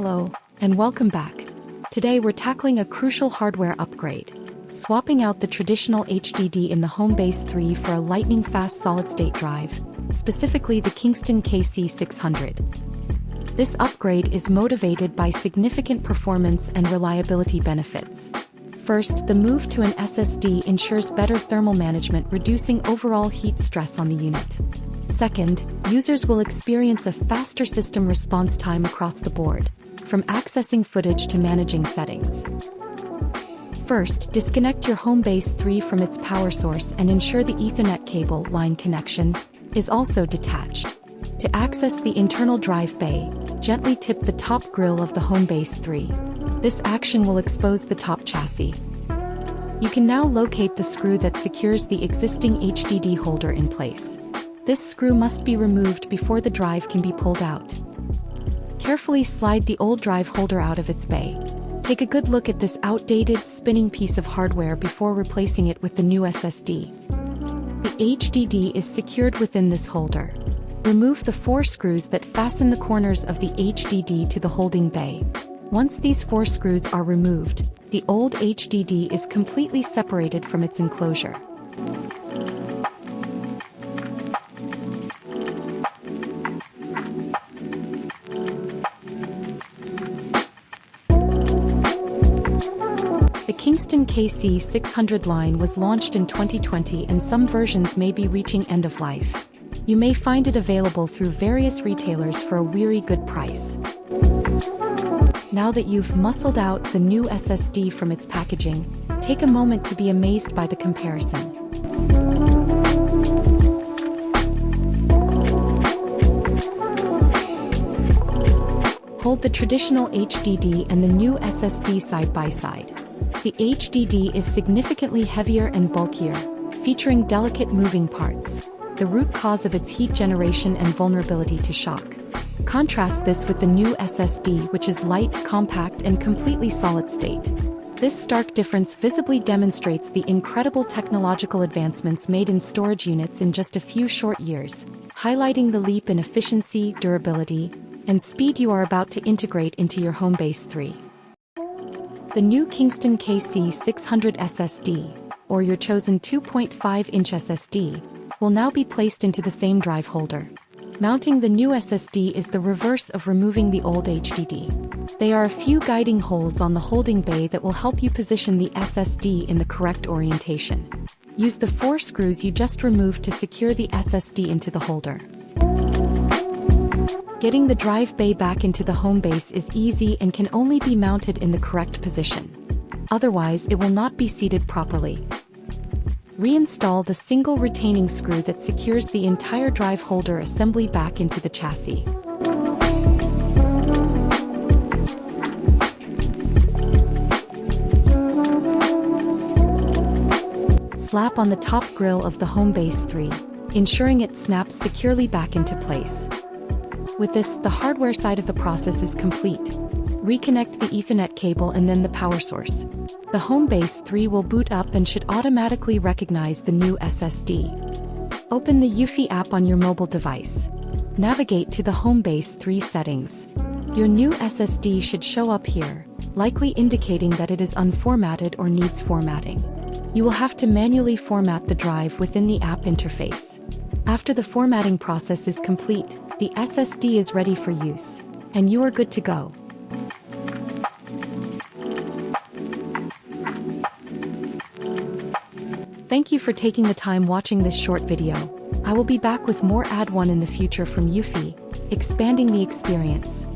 Hello, and welcome back. Today we're tackling a crucial hardware upgrade, swapping out the traditional HDD in the HomeBase 3 for a lightning-fast solid-state drive, specifically the Kingston KC600. This upgrade is motivated by significant performance and reliability benefits. First, the move to an SSD ensures better thermal management, reducing overall heat stress on the unit. Second, users will experience a faster system response time across the board, from accessing footage to managing settings. First, disconnect your HomeBase 3 from its power source and ensure the Ethernet cable line connection is also detached. To access the internal drive bay, gently tip the top grille of the HomeBase 3. This action will expose the top chassis. You can now locate the screw that secures the existing HDD holder in place. This screw must be removed before the drive can be pulled out. Carefully slide the old drive holder out of its bay. Take a good look at this outdated, spinning piece of hardware before replacing it with the new SSD. The HDD is secured within this holder. Remove the 4 screws that fasten the corners of the HDD to the holding bay. Once these 4 screws are removed, the old HDD is completely separated from its enclosure. The Kingston KC600 line was launched in 2020 and some versions may be reaching end of life. You may find it available through various retailers for a very good price. Now that you've muscled out the new SSD from its packaging, take a moment to be amazed by the comparison. Hold the traditional HDD and the new SSD side by side. The HDD is significantly heavier and bulkier, featuring delicate moving parts, the root cause of its heat generation and vulnerability to shock. Contrast this with the new SSD, which is light, compact, and completely solid-state. This stark difference visibly demonstrates the incredible technological advancements made in storage units in just a few short years, highlighting the leap in efficiency, durability, and speed you are about to integrate into your HomeBase 3. The new Kingston KC600 SSD, or your chosen 2.5-inch SSD, will now be placed into the same drive holder. Mounting the new SSD is the reverse of removing the old HDD. There are a few guiding holes on the holding bay that will help you position the SSD in the correct orientation. Use the 4 screws you just removed to secure the SSD into the holder. Getting the drive bay back into the HomeBase is easy and can only be mounted in the correct position. Otherwise, it will not be seated properly. Reinstall the single retaining screw that secures the entire drive holder assembly back into the chassis. Slap on the top grille of the HomeBase 3, ensuring it snaps securely back into place. With this, the hardware side of the process is complete. Reconnect the Ethernet cable and then the power source. The HomeBase 3 will boot up and should automatically recognize the new SSD. Open the Eufy app on your mobile device. Navigate to the HomeBase 3 settings. Your new SSD should show up here, likely indicating that it is unformatted or needs formatting. You will have to manually format the drive within the app interface. After the formatting process is complete, the SSD is ready for use, and you are good to go. Thank you for taking the time watching this short video. I will be back with more Add 1 in the future from Eufy, expanding the experience.